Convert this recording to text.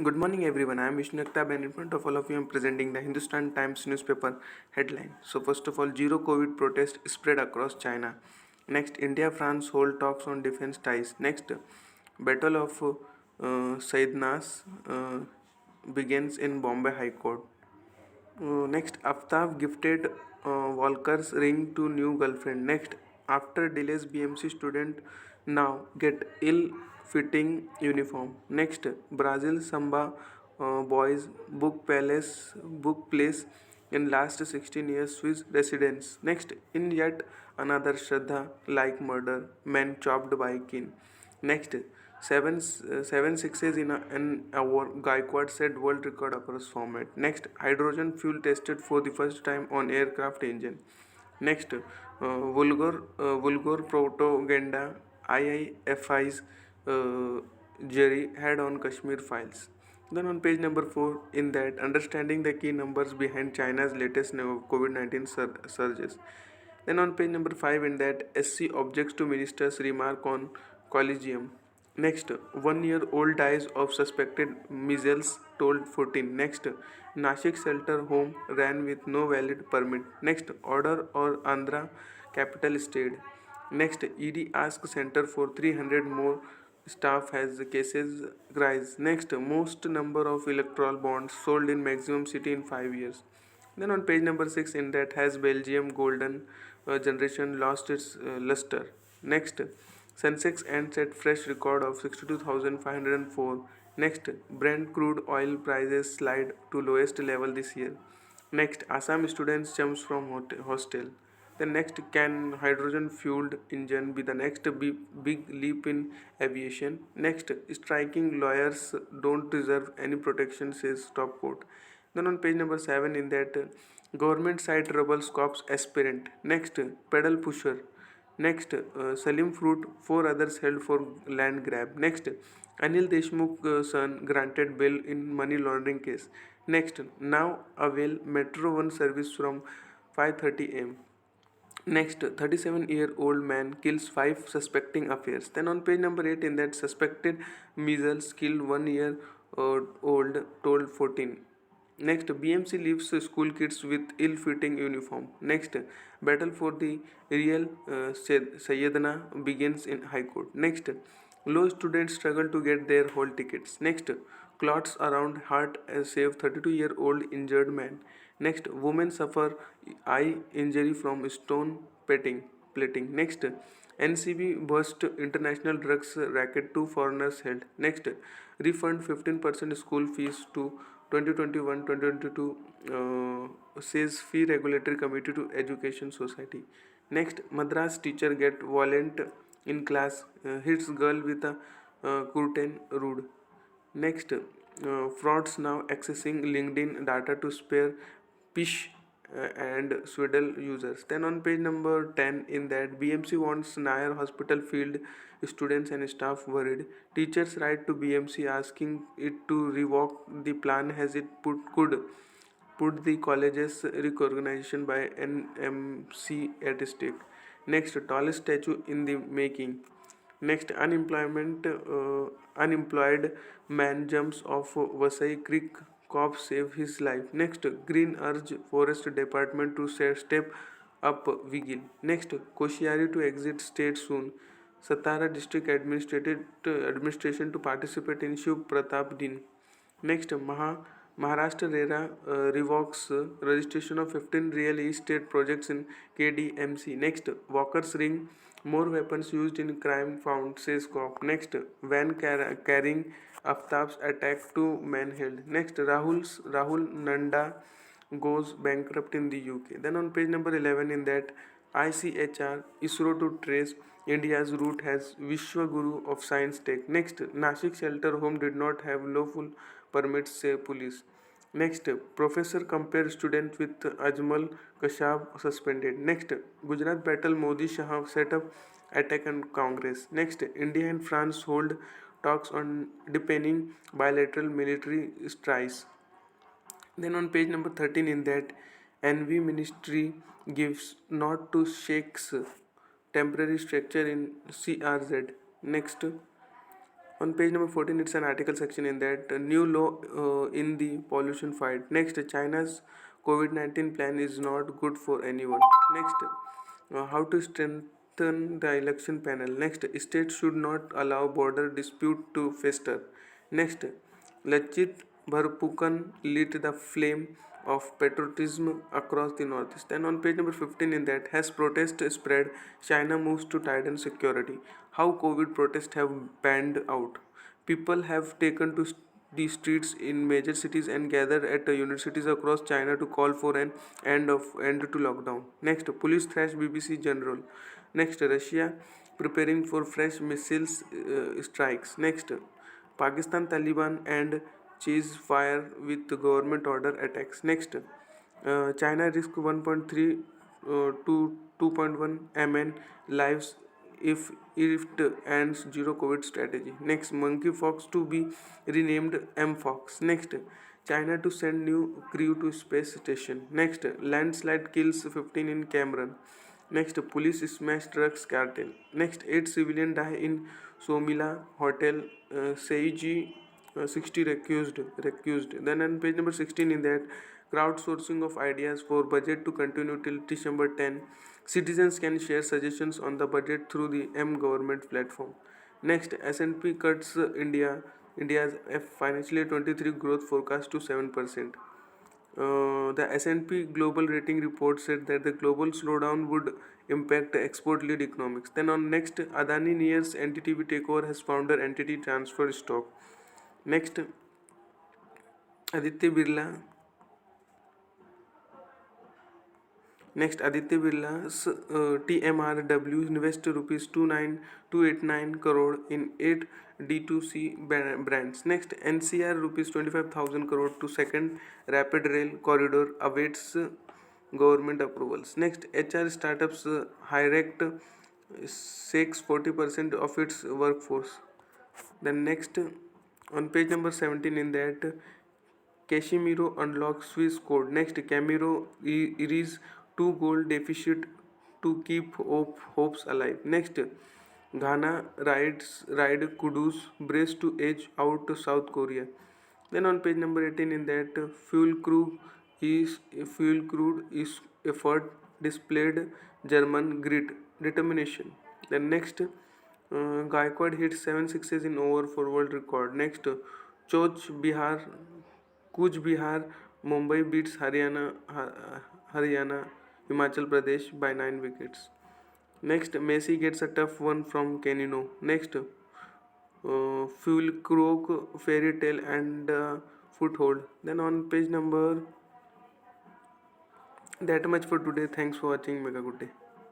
Good morning, everyone. I am Vishnu Aktab, and in front of all of you, I am presenting the Hindustan Times newspaper headline. So, first of all, zero COVID protest spread across China. Next, India France hold talks on defense ties. Next, Battle of Saidnas begins in Bombay High Court. Next, Aftab gifted Walker's ring to new girlfriend. Next, after delays, BMC student now get ill-fitting uniform. Next, Brazil Samba boys book place in last 16 years Swiss residents. Next, in yet another Shraddha like murder, man chopped by kin. Next, seven sixes in an hour. Gaikwad set world record across format. Next, hydrogen fuel tested for the first time on aircraft engine. Next, vulgar propaganda. IIFI's jury had on Kashmir files. Then on page number 4, in that, understanding the key numbers behind China's latest COVID-19 surges. Then on page number 5, in that, SC objects to minister's remark on collegium. Next, 1-year-old dies of suspected measles, told 14. Next, Nashik shelter home ran with no valid permit. Next, order or Andhra capital stayed. Next, ED asks center for 300 more staff as cases rise. Next, most number of electoral bonds sold in maximum city in 5 years. Then on page number 6, in that, has Belgium golden generation lost its luster. Next, Sensex ends at fresh record of 62,504. Next, Brent crude oil prices slide to lowest level this year. Next, Assam students jumps from hostel. The next, can hydrogen fueled engine be the next big leap in aviation? Next, striking lawyers don't deserve any protection, says top court. Then on page number 7, in that, government side trouble cops aspirant. Next, pedal pusher. Next, Salim Fruit, 4 others held for land grab. Next, Anil Deshmukh's son granted bail in money laundering case. Next, now avail Metro 1 service from 5:30 am. Next, 37-year-old man kills 5 suspecting affairs. Then on page number 8, in that, suspected measles killed 1 year old, told 14. Next, BMC leaves school kids with ill-fitting uniform. Next, battle for the real Sayyadana begins in High Court. Next, low students struggle to get their hall tickets. Next, clots around heart save 32-year-old injured man. Next, women suffer eye injury from stone plating. Next, NCB burst international drugs racket, 2 foreigners held. Next, refund 15% school fees to 2021-2022, says fee regulatory committee to education society. Next, Madras teacher get violent in class, hits girl with a curtain, rude. Next, frauds now accessing LinkedIn data to spare Pish and Swidle users. Then on page number 10, in that, BMC wants Nair hospital field students and staff worried. Teachers write to BMC asking it to revoke the plan as it put the college's recognition by NMC at stake. Next, tallest statue in the making. Next, unemployed man jumps off Vasai Creek, cop save his life. Next, Green urge Forest Department to step up vigil. Next, Koshiari to exit state soon. Satara District Administration to participate in Shiv Pratap Din. Next, Maharashtra RERA revokes registration of 15 real estate projects in KDMC. Next, Walker's ring, more weapons used in crime found, says cop. Next, van carrying Aftab's attack to men held. Next, Rahul Nanda goes bankrupt in the UK. Then on page number 11, in that, ICHR ISRO to trace India's route has Vishwa Guru of Science Tech. Next, Nashik shelter home did not have lawful permits, say police. Next, professor compare student with Ajmal Kashab suspended. Next, Gujarat battle Modi Shah set up attack on Congress. Next, India and France hold talks on deepening bilateral military ties. Then on page number 13, in that, NV Ministry gives nod to Sheikh's temporary structure in CRZ. Next, On page number 14, it's an article section in that new law in the pollution fight. Next, China's COVID-19 plan is not good for anyone. Next, how to strengthen the election panel. Next, states should not allow border dispute to fester. Next, Lachit Bharpukan lit the flame of patriotism across the northeast. And on page number 15 in that, has protest spread, China moves to tighten security. How COVID protests have panned out. People have taken to the streets in major cities and gathered at universities across China to call for an end to lockdown. Next, police thrash BBC general. Next, Russia preparing for fresh missiles strikes. Next, Pakistan Taliban and cease fire with government order attacks. Next, China risk 1.3 to 2.1 mn lives if it ends zero COVID strategy. Next, monkeypox to be renamed mpox. Next, China to send new crew to space station. Next, landslide kills 15 in Cameron. Next, police smash drugs cartel. Next, 8 civilian die in Somila hotel. Seiji 60 recused. Then on page number 16 in that, crowdsourcing of ideas for budget to continue till December 10. Citizens can share suggestions on the budget through the M-Government platform. Next, S&P cuts India's financial year 23 growth forecast to 7%. The S&P Global Rating Report said that the global slowdown would impact export-led economics. Then on next, Adani nears NTTV takeover has founder entity transfer stock. Next, Aditya Birla Next, Aditya Birla's TMRW invest rupees 29289 crore in 8 D2C brands. Next, NCR rupees 25,000 crore to second rapid rail corridor awaits government approvals. Next, HR startups direct shakes 40% of its workforce. Then next, on page number 17 in that, Casemiro unlocks Swiss code. Next, Camiro is two goal deficit to keep hopes alive. Next, Ghana ride Kudus brace to edge out South Korea. Then on page number 18 in that, fuel crude is effort displayed German grit determination. Then next, Gaikwad hits 7 sixes in over for world record. Next, Choch Bihar Kuch Bihar, Mumbai beats Haryana, Himachal Pradesh by 9 wickets. Next, Messi gets a tough one from Kenino. Next, Fuel Croak, Fairy Tale and Foothold. Then on page number, that much for today. Thanks for watching. Make a good day.